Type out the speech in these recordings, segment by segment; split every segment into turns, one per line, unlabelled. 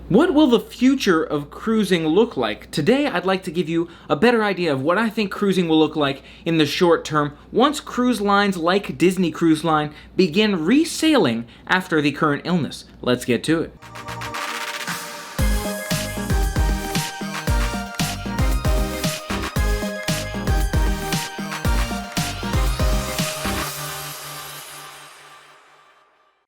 What will the future of cruising look like? Today, I'd like to give you a better idea of what I think cruising will look like in the short term once cruise lines like Disney Cruise Line begin resailing after the current illness. Let's get to it.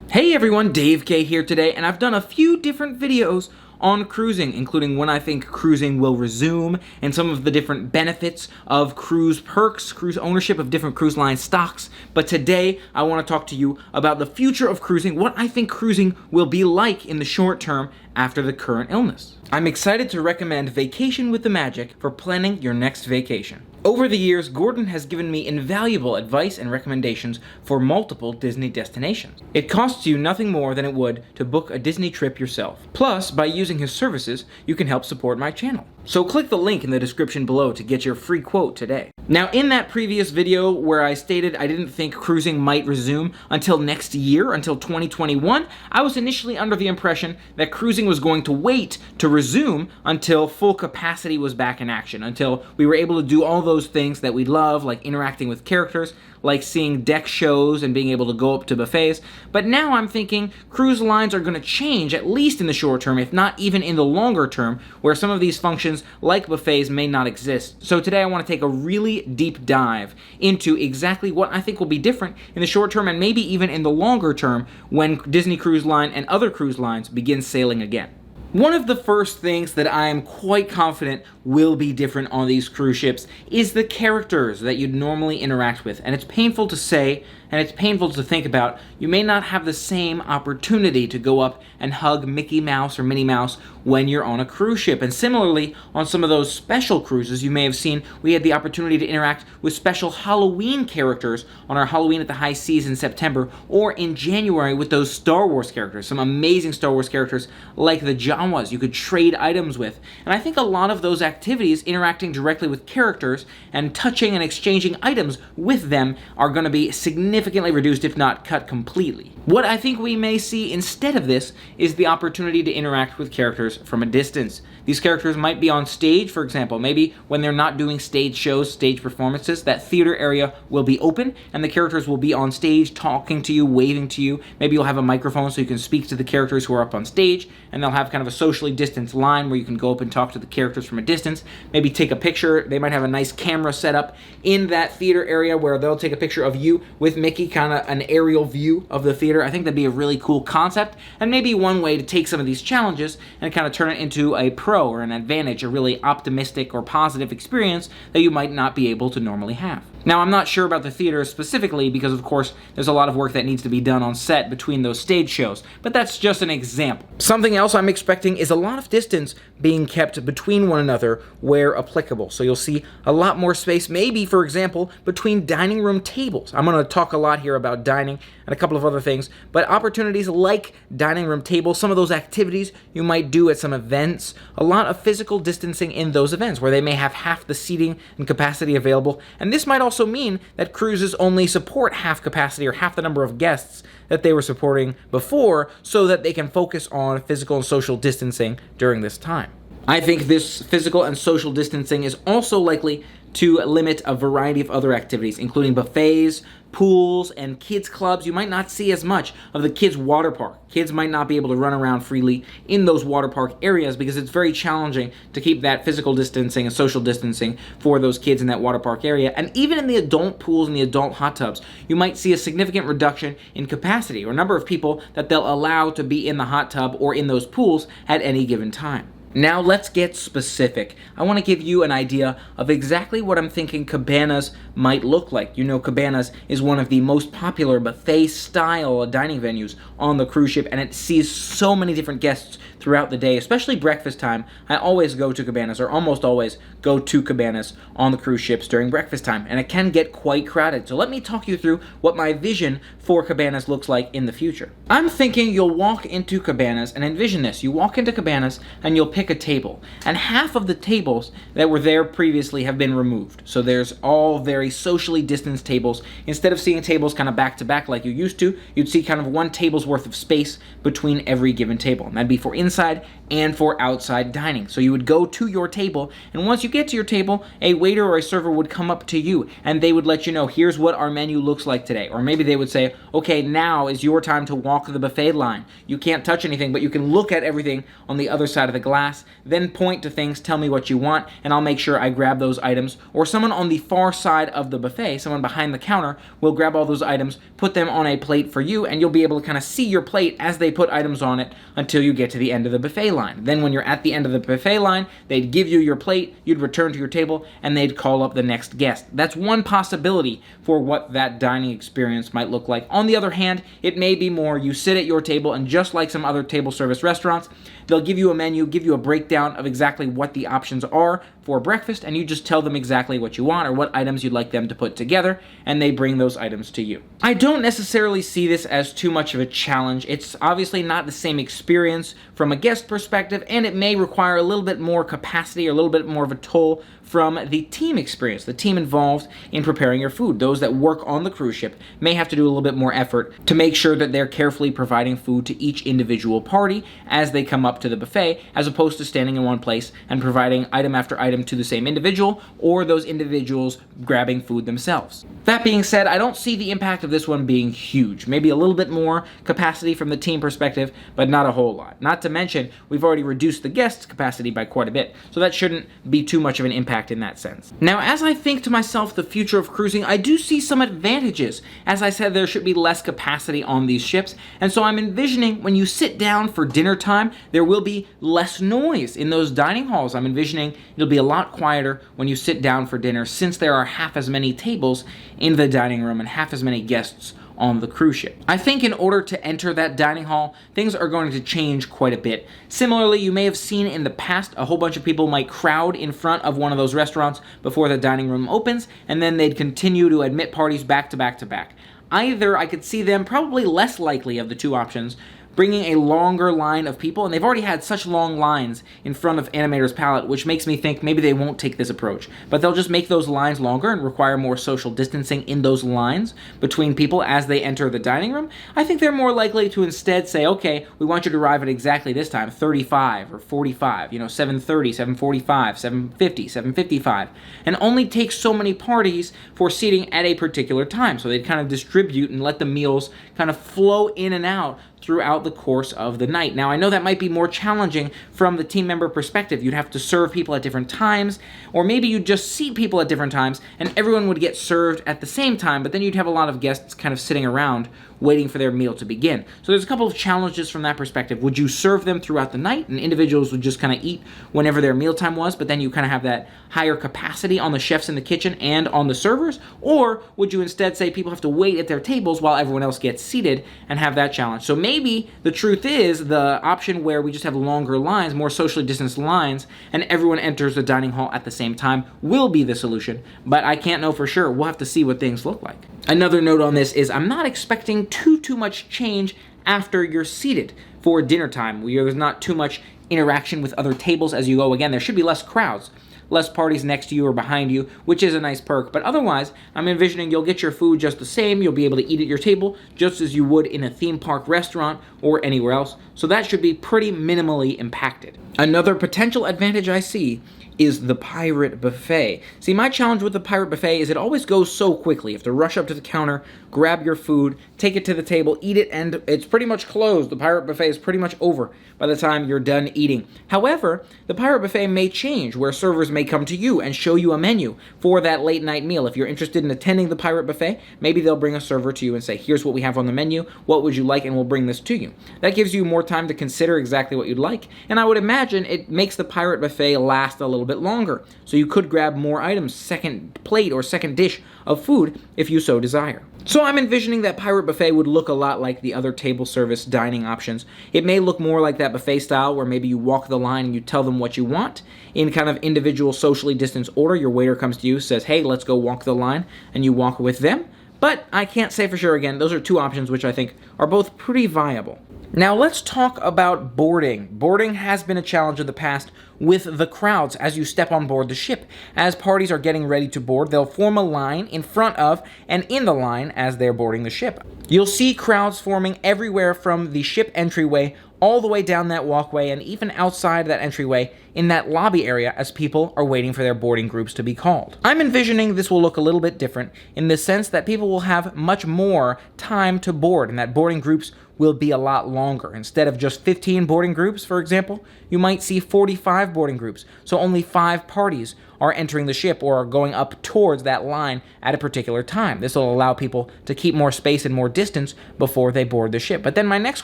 Hey everyone, Dave K here today, and I've done a few different videos on cruising, including when I think cruising will resume, and some of the different benefits of cruise perks, cruise ownership of different cruise line stocks. But today, I want to talk to you about the future of cruising, what I think cruising will be like in the short term after the current illness. I'm excited to recommend Vacation with the Magic for planning your next vacation. Over the years, Gordon has given me invaluable advice and recommendations for multiple Disney destinations. It costs you nothing more than it would to book a Disney trip yourself. Plus, by using his services, you can help support my channel. So click the link in the description below to get your free quote today. Now, in that previous video where I stated I didn't think cruising might resume until next year, until 2021, I was initially under the impression that cruising was going to wait to resume until full capacity was back in action, until we were able to do all those things that we love, like interacting with characters, like seeing deck shows and being able to go up to buffets. But now I'm thinking cruise lines are going to change, at least in the short term, if not even in the longer term, where some of these functions, like buffets, may not exist. So today I want to take a really deep dive into exactly what I think will be different in the short term and maybe even in the longer term when Disney Cruise Line and other cruise lines begin sailing again. One of the first things that I am quite confident will be different on these cruise ships is the characters that you'd normally interact with. And it's painful to say, and it's painful to think about. You may not have the same opportunity to go up and hug Mickey Mouse or Minnie Mouse when you're on a cruise ship. And similarly, on some of those special cruises you may have seen, we had the opportunity to interact with special Halloween characters on our Halloween at the High Seas in September, or in January with those Star Wars characters, some amazing Star Wars characters like the Jawas you could trade items with. And I think a lot of those activities, interacting directly with characters and touching and exchanging items with them, are going to be significantly reduced, if not cut completely. What I think we may see instead of this is the opportunity to interact with characters from a distance. These characters might be on stage, for example. Maybe when they're not doing stage shows, stage performances, that theater area will be open and the characters will be on stage talking to you, waving to you. Maybe you'll have a microphone so you can speak to the characters who are up on stage, and they'll have kind of a socially distanced line where you can go up and talk to the characters from a distance. Maybe take a picture. They might have a nice camera set up in that theater area where they'll take a picture of you with Mickey, kind of an aerial view of the theater. I think that'd be a really cool concept, and maybe one way to take some of these challenges and kind of turn it into a pro or an advantage, a really optimistic or positive experience that you might not be able to normally have. Now, I'm not sure about the theater specifically because, of course, there's a lot of work that needs to be done on set between those stage shows, but that's just an example. Something else I'm expecting is a lot of distance being kept between one another where applicable. So you'll see a lot more space, maybe, for example, between dining room tables. I'm going to talk a lot here about dining and a couple of other things, but opportunities like dining room tables, some of those activities you might do at some events, a lot of physical distancing in those events where they may have half the seating and capacity available, and this might also mean that cruises only support half capacity or half the number of guests that they were supporting before, so that they can focus on physical and social distancing during this time. I think this physical and social distancing is also likely to limit a variety of other activities, including buffets, pools, and kids clubs. You might not see as much of the kids' water park. Kids might not be able to run around freely in those water park areas because it's very challenging to keep that physical distancing and social distancing for those kids in that water park area. And even in the adult pools and the adult hot tubs, you might see a significant reduction in capacity or number of people that they'll allow to be in the hot tub or in those pools at any given time. Now let's get specific. I want to give you an idea of exactly what I'm thinking cabanas might look like. You know, cabanas is one of the most popular buffet-style dining venues on the cruise ship, and it sees so many different guests throughout the day, especially breakfast time. I always go to cabanas, or almost always go to cabanas on the cruise ships during breakfast time, and it can get quite crowded. So let me talk you through what my vision for cabanas looks like in the future. I'm thinking you'll walk into cabanas, and envision this. You walk into cabanas and you'll pick a table, and half of the tables that were there previously have been removed. So there's all very socially distanced tables. Instead of seeing tables kind of back to back like you used to, you'd see kind of one table's worth of space between every given table. And that'd be for inside and for outside dining. So you would go to your table, and once you get to your table, a waiter or a server would come up to you, and they would let you know, here's what our menu looks like today. Or maybe they would say, okay, now is your time to walk the buffet line. You can't touch anything, but you can look at everything on the other side of the glass, then point to things, tell me what you want, and I'll make sure I grab those items. Or someone on the far side of the buffet, someone behind the counter, will grab all those items, put them on a plate for you, and you'll be able to kind of see your plate as they put items on it until you get to the end of the buffet line. Then when you're at the end of the buffet line, they'd give you your plate, you'd return to your table, and they'd call up the next guest. That's one possibility for what that dining experience might look like. On the other hand, it may be more you sit at your table, and just like some other table service restaurants, they'll give you a menu, give you a breakdown of exactly what the options are for breakfast, and you just tell them exactly what you want or what items you'd like them to put together, and they bring those items to you. I don't necessarily see this as too much of a challenge. It's obviously not the same experience from a guest perspective, and it may require a little bit more capacity or a little bit more of a toll from the team experience, the team involved in preparing your food. Those that work on the cruise ship may have to do a little bit more effort to make sure that they're carefully providing food to each individual party as they come up to the buffet, as opposed to standing in one place and providing item after item to the same individual, or those individuals grabbing food themselves. That being said, I don't see the impact of this one being huge. Maybe a little bit more capacity from the team perspective, but not a whole lot. Not to mention, we've already reduced the guest capacity by quite a bit, so that shouldn't be too much of an impact in that sense. Now, as I think to myself the future of cruising, I do see some advantages. As I said, there should be less capacity on these ships, and so I'm envisioning when you sit down for dinner time, there will be less noise in those dining halls. I'm envisioning it'll be a lot quieter when you sit down for dinner, since there are half as many tables in the dining room and half as many guests on the cruise ship. I think in order to enter that dining hall, things are going to change quite a bit. Similarly, you may have seen in the past a whole bunch of people might crowd in front of one of those restaurants before the dining room opens, and then they'd continue to admit parties back to back to back. Either I could see them, probably less likely of the two options, bringing a longer line of people, and they've already had such long lines in front of Animator's Palette, which makes me think maybe they won't take this approach. But they'll just make those lines longer and require more social distancing in those lines between people as they enter the dining room. I think they're more likely to instead say, okay, we want you to arrive at exactly this time, 35 or 45, 7:30, 7:45, 7:50, 7:55, and only take so many parties for seating at a particular time. So they'd kind of distribute and let the meals kind of flow in and out throughout the course of the night. Now, I know that might be more challenging from the team member perspective. You'd have to serve people at different times, or maybe you'd just seat people at different times, and everyone would get served at the same time, but then you'd have a lot of guests kind of sitting around waiting for their meal to begin. So there's a couple of challenges from that perspective. Would you serve them throughout the night, and individuals would just kind of eat whenever their mealtime was, but then you kind of have that higher capacity on the chefs in the kitchen and on the servers? Or would you instead say people have to wait at their tables while everyone else gets seated and have that challenge? So maybe the truth is the option where we just have longer lines, more socially distanced lines, and everyone enters the dining hall at the same time will be the solution, but I can't know for sure. We'll have to see what things look like. Another note on this is I'm not expecting too much change after you're seated for dinner time. There's not too much interaction with other tables as you go. Again, there should be less crowds, less parties next to you or behind you, which is a nice perk. But otherwise, I'm envisioning you'll get your food just the same. You'll be able to eat at your table just as you would in a theme park restaurant or anywhere else. So that should be pretty minimally impacted. Another potential advantage I see is the pirate buffet. See, my challenge with the pirate buffet is it always goes so quickly. You have to rush up to the counter, grab your food, take it to the table, eat it, and it's pretty much closed. The pirate buffet is pretty much over by the time you're done eating. However, the pirate buffet may change, where servers may come to you and show you a menu for that late night meal. If you're interested in attending the pirate buffet, maybe they'll bring a server to you and say, here's what we have on the menu, what would you like, and we'll bring this to you. That gives you more time to consider exactly what you'd like, and I would imagine it makes the pirate buffet last a little bit longer, so you could grab more items, second plate or second dish of food if you so desire. So I'm envisioning that pirate buffet would look a lot like the other table service dining options. It may look more like that buffet style where maybe you walk the line and you tell them what you want in kind of individual socially distanced order. Your waiter comes to you, says, hey, let's go walk the line, and you walk with them. But I can't say for sure. Again, those are two options which I think are both pretty viable. Now let's talk about boarding. Boarding has been a challenge in the past with the crowds as you step on board the ship. As parties are getting ready to board, they'll form a line in front of and in the line as they're boarding the ship. You'll see crowds forming everywhere from the ship entryway all the way down that walkway and even outside that entryway in that lobby area as people are waiting for their boarding groups to be called. I'm envisioning this will look a little bit different in the sense that people will have much more time to board and that boarding groups will be a lot longer. Instead of just 15 boarding groups, for example, you might see 45 boarding groups, so only 5 parties are entering the ship or are going up towards that line at a particular time. This will allow people to keep more space and more distance before they board the ship. But then my next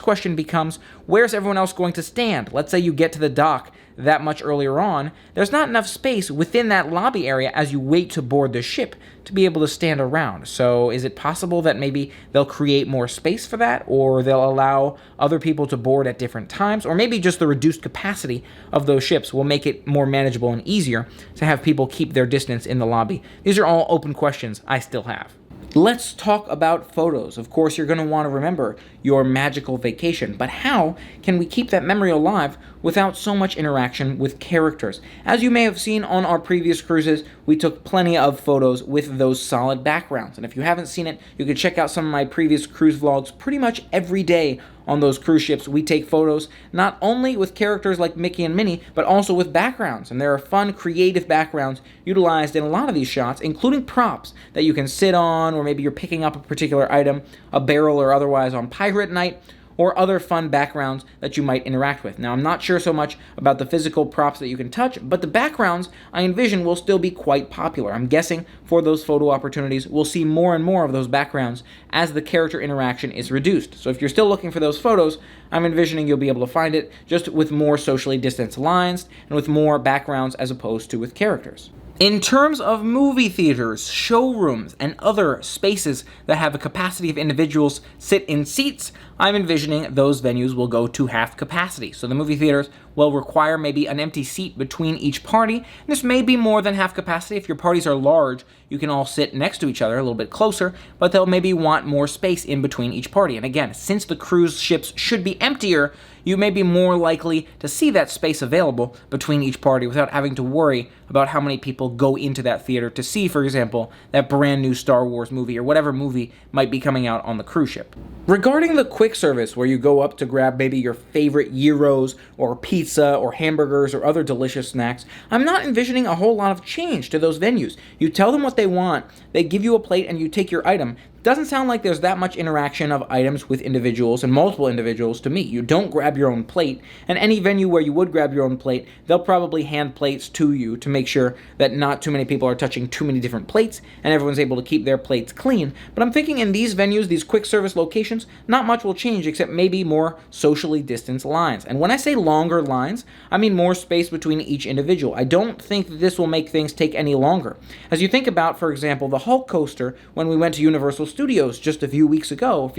question becomes, where's everyone else going to stand? Let's say you get to the dock that much earlier on, there's not enough space within that lobby area as you wait to board the ship to be able to stand around. So is it possible that maybe they'll create more space for that, or they'll allow other people to board at different times, or maybe just the reduced capacity of those ships will make it more manageable and easier to have people keep their distance in the lobby? These are all open questions I still have. Let's talk about photos. Of course, you're going to want to remember your magical vacation, but how can we keep that memory alive without so much interaction with characters? As you may have seen on our previous cruises, we took plenty of photos with those solid backgrounds. And if you haven't seen it, you can check out some of my previous cruise vlogs. Pretty much every day on those cruise ships, we take photos not only with characters like Mickey and Minnie, but also with backgrounds. And there are fun, creative backgrounds utilized in a lot of these shots, including props that you can sit on, or maybe you're picking up a particular item, a barrel or otherwise on pirate night, or other fun backgrounds that you might interact with. Now, I'm not sure so much about the physical props that you can touch, but the backgrounds, I envision, will still be quite popular. I'm guessing for those photo opportunities, we'll see more and more of those backgrounds as the character interaction is reduced. So if you're still looking for those photos, I'm envisioning you'll be able to find it just with more socially distanced lines and with more backgrounds as opposed to with characters. In terms of movie theaters, showrooms, and other spaces that have a capacity of individuals sit in seats, I'm envisioning those venues will go to half capacity. So the movie theaters will require maybe an empty seat between each party. This may be more than half capacity. If your parties are large, you can all sit next to each other a little bit closer, but they'll maybe want more space in between each party. And again, since the cruise ships should be emptier, you may be more likely to see that space available between each party without having to worry about how many people go into that theater to see, for example, that brand new Star Wars movie or whatever movie might be coming out on the cruise ship. Regarding the quick service, where you go up to grab maybe your favorite gyros or pizza or hamburgers or other delicious snacks, I'm not envisioning a whole lot of change to those venues. You tell them what they want, they give you a plate, and you take your item. Doesn't sound like there's that much interaction of items with individuals and multiple individuals to me. You don't grab your own plate, and any venue where you would grab your own plate, they'll probably hand plates to you to make sure that not too many people are touching too many different plates and everyone's able to keep their plates clean. But I'm thinking in these venues, these quick service locations, not much will change except maybe more socially distanced lines. And when I say longer lines, I mean more space between each individual. I don't think that this will make things take any longer. As you think about, for example, the Hulk coaster when we went to Universal Studios just a few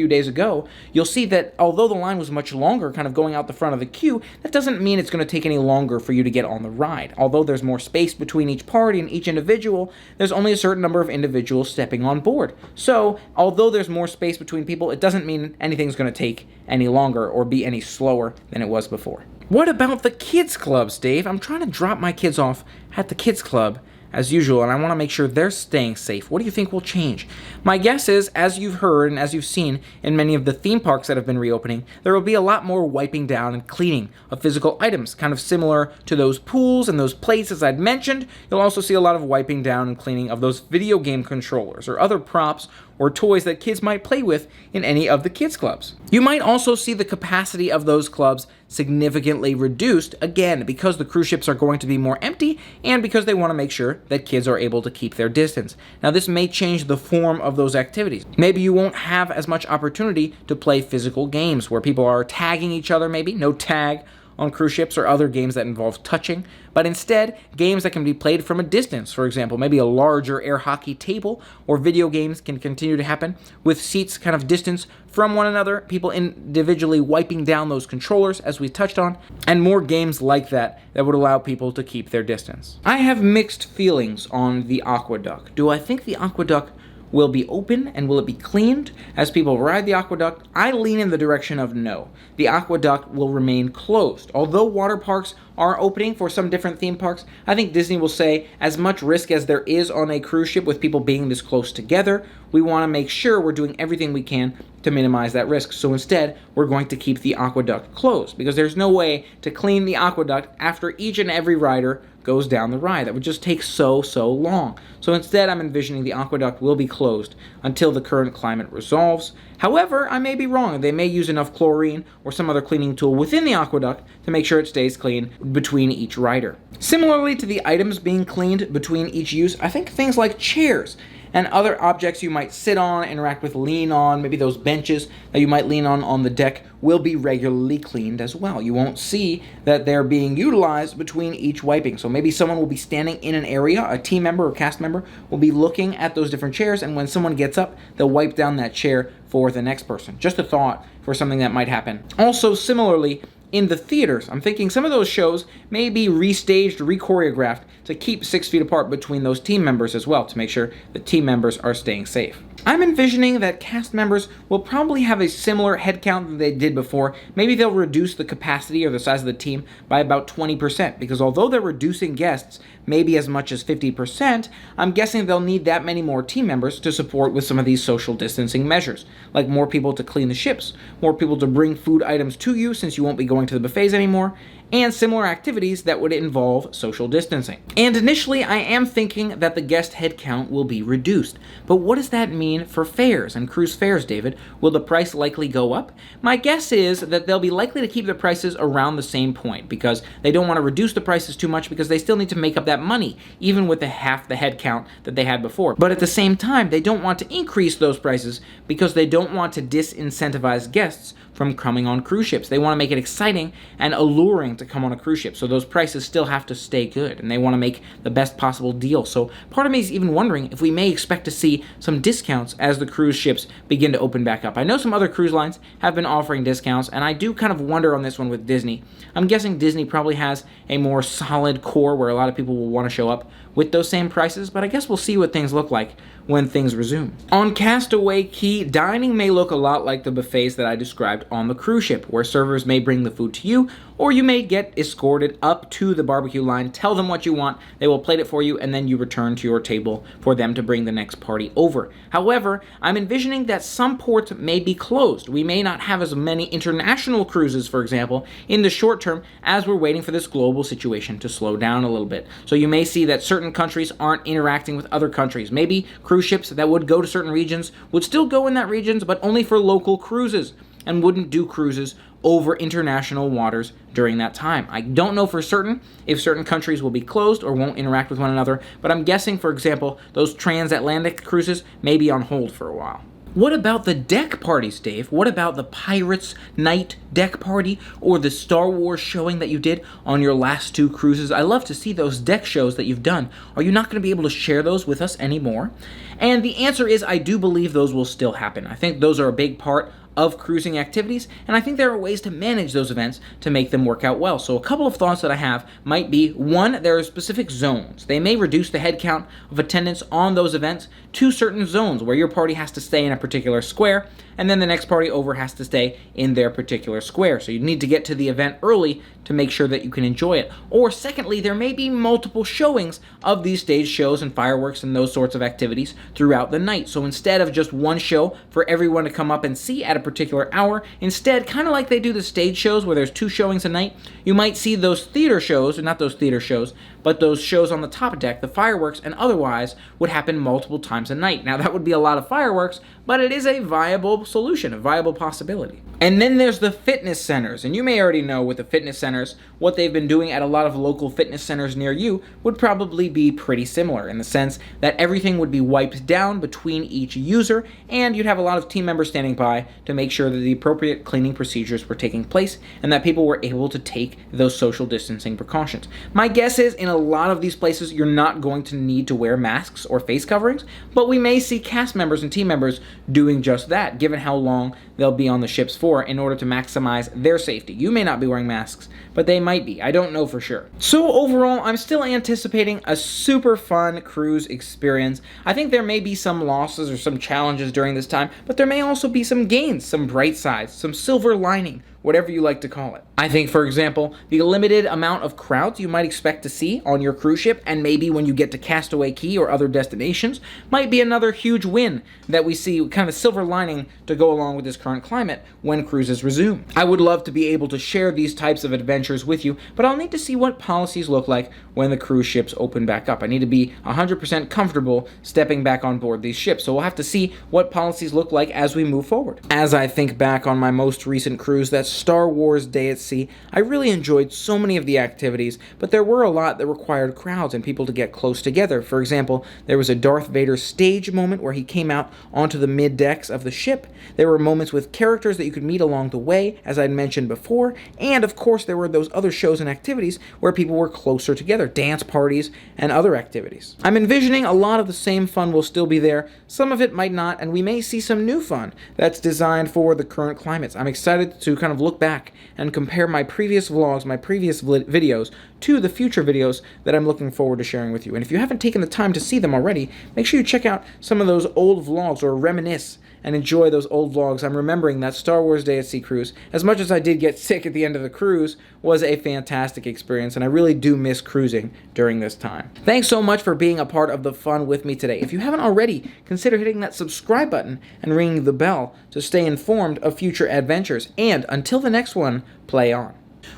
days ago, you'll see that although the line was much longer, kind of going out the front of the queue, that doesn't mean it's going to take any longer for you to get on the ride. Although there's more space between each party and each individual, there's only a certain number of individuals stepping on board. So, although there's more space between people, it doesn't mean anything's going to take any longer or be any slower than it was before. What about the kids clubs, Dave? I'm trying to drop my kids off at the kids club as usual, and I want to make sure they're staying safe. What do you think will change? My guess is, as you've heard and as you've seen in many of the theme parks that have been reopening, there will be a lot more wiping down and cleaning of physical items, kind of similar to those pools and those plates as I'd mentioned. You'll also see a lot of wiping down and cleaning of those video game controllers or other props or toys that kids might play with in any of the kids clubs. You might also see the capacity of those clubs significantly reduced, again, because the cruise ships are going to be more empty and because they want to make sure that kids are able to keep their distance. Now, this may change the form of those activities. Maybe you won't have as much opportunity to play physical games where people are tagging each other, maybe, no tag on cruise ships, or other games that involve touching, but instead, games that can be played from a distance. For example, maybe a larger air hockey table, or video games can continue to happen with seats kind of distance from one another, people individually wiping down those controllers, as we touched on, and more games like that that would allow people to keep their distance. I have mixed feelings on the Aquaduct. Do I think the Aquaduct will be open and will it be cleaned as people ride the aqueduct? I lean in the direction of no. The aqueduct will remain closed. Although water parks are opening for some different theme parks, I think Disney will say as much risk as there is on a cruise ship with people being this close together, we want to make sure we're doing everything we can to minimize that risk. So instead, we're going to keep the aqueduct closed because there's no way to clean the aqueduct after each and every rider goes down the ride. That would just take so long. So instead, I'm envisioning the aqueduct will be closed until the current climate resolves. However, I may be wrong. They may use enough chlorine or some other cleaning tool within the aqueduct to make sure it stays clean between each rider. Similarly to the items being cleaned between each use, I think things like chairs and other objects you might sit on, interact with, lean on, maybe those benches that you might lean on the deck will be regularly cleaned as well. You won't see that they're being utilized between each wiping. So maybe someone will be standing in an area, a team member or cast member will be looking at those different chairs, and when someone gets up, they'll wipe down that chair for the next person. Just a thought for something that might happen. Also, similarly, in the theaters, I'm thinking some of those shows may be restaged, re-choreographed to keep 6 feet apart between those team members as well, to make sure the team members are staying safe. I'm envisioning that cast members will probably have a similar head count than they did before. Maybe they'll reduce the capacity or the size of the team by about 20%, because although they're reducing guests maybe as much as 50%, I'm guessing they'll need that many more team members to support with some of these social distancing measures, like more people to clean the ships, more people to bring food items to you since you won't be going to the buffets anymore, and similar activities that would involve social distancing. And initially, I am thinking that the guest head count will be reduced. But what does that mean for fares and cruise fares, David? Will the price likely go up? My guess is that they'll be likely to keep the prices around the same point because they don't want to reduce the prices too much because they still need to make up that money, even with the half the head count that they had before. But at the same time, they don't want to increase those prices because they don't want to disincentivize guests from coming on cruise ships. They want to make it exciting and alluring to come on a cruise ship, so those prices still have to stay good, and they want to make the best possible deal. So part of me is even wondering if we may expect to see some discounts as the cruise ships begin to open back up. I know some other cruise lines have been offering discounts, and I do kind of wonder on this one with Disney. I'm guessing Disney probably has a more solid core where a lot of people will want to show up with those same prices, but I guess we'll see what things look like when things resume. On Castaway Cay, dining may look a lot like the buffets that I described on the cruise ship, where servers may bring the food to you, or you may get escorted up to the barbecue line, tell them what you want, they will plate it for you, and then you return to your table for them to bring the next party over. However, I'm envisioning that some ports may be closed. We may not have as many international cruises, for example, in the short term as we're waiting for this global situation to slow down a little bit. So you may see that certain countries aren't interacting with other countries. Maybe cruise ships that would go to certain regions would still go in that regions, but only for local cruises, and wouldn't do cruises over international waters during that time. I don't know for certain if certain countries will be closed or won't interact with one another, but I'm guessing, for example, those transatlantic cruises may be on hold for a while. What about the deck parties, Dave? What about the Pirates Night deck party or the Star Wars showing that you did on your last 2 cruises? I love to see those deck shows that you've done. Are you not going to be able to share those with us anymore? And the answer is I do believe those will still happen. I think those are a big part of cruising activities, and I think there are ways to manage those events to make them work out well. So a couple of thoughts that I have might be, 1, there are specific zones. They may reduce the head count of attendance on those events to certain zones where your party has to stay in a particular square, and then the next party over has to stay in their particular square. So you need to get to the event early to make sure that you can enjoy it. Or secondly, there may be multiple showings of these stage shows and fireworks and those sorts of activities throughout the night. So instead of just one show for everyone to come up and see at a particular hour, instead, kind of like they do the stage shows where there's 2 showings a night, you might see those theater shows, or not those theater shows, but those shows on the top deck, the fireworks and otherwise, would happen multiple times a night. Now that would be a lot of fireworks, but it is a viable solution, a viable possibility. And then there's the fitness centers, and you may already know with the fitness centers, what they've been doing at a lot of local fitness centers near you would probably be pretty similar in the sense that everything would be wiped down between each user, and you'd have a lot of team members standing by to make sure that the appropriate cleaning procedures were taking place and that people were able to take those social distancing precautions. My guess is in a lot of these places you're not going to need to wear masks or face coverings, but we may see cast members and team members doing just that, given how long they'll be on the ships for in order to maximize their safety. You may not be wearing masks, but they might be. I don't know for sure. So overall, I'm still anticipating a super fun cruise experience. I think there may be some losses or some challenges during this time, but there may also be some gains, some bright sides, some silver lining, whatever you like to call it. I think, for example, the limited amount of crowds you might expect to see on your cruise ship, and maybe when you get to Castaway Cay or other destinations, might be another huge win that we see, kind of silver lining to go along with this current climate when cruises resume. I would love to be able to share these types of adventures with you, but I'll need to see what policies look like when the cruise ships open back up. I need to be 100% comfortable stepping back on board these ships, so we'll have to see what policies look like as we move forward. As I think back on my most recent cruise, that's Star Wars Day at Sea, I really enjoyed so many of the activities, but there were a lot that required crowds and people to get close together. For example, there was a Darth Vader stage moment where he came out onto the mid-decks of the ship. There were moments with characters that you could meet along the way, as I'd mentioned before, and of course there were those other shows and activities where people were closer together, dance parties and other activities. I'm envisioning a lot of the same fun will still be there, some of it might not, and we may see some new fun that's designed for the current climates. I'm excited to kind of look back and compare my previous vlogs, my previous videos, to the future videos that I'm looking forward to sharing with you. And if you haven't taken the time to see them already, make sure you check out some of those old vlogs or reminisce and enjoy those old vlogs. I'm remembering that Star Wars Day at Sea cruise. As much as I did get sick at the end of the cruise, was a fantastic experience, and I really do miss cruising during this time. Thanks so much for being a part of the fun with me today. If you haven't already, consider hitting that subscribe button and ringing the bell to stay informed of future adventures. And until the next one, play on.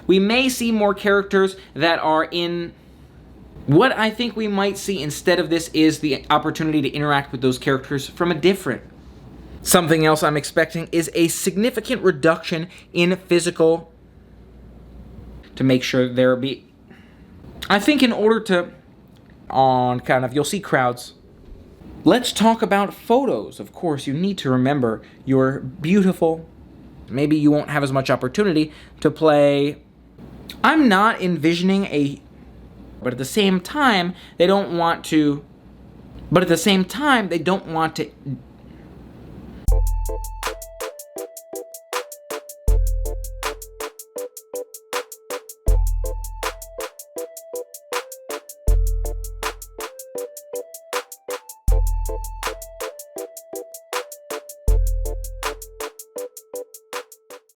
We may see more characters that are in... What I think we might see instead of this is the opportunity to interact with those characters from a different... Something else I'm expecting is a significant reduction in physical... to make sure there be... I think in order to... you'll see crowds. Let's talk about photos. Of course, you need to remember your beautiful... Maybe you won't have as much opportunity to play... I'm not envisioning a... But at the same time, they don't want to...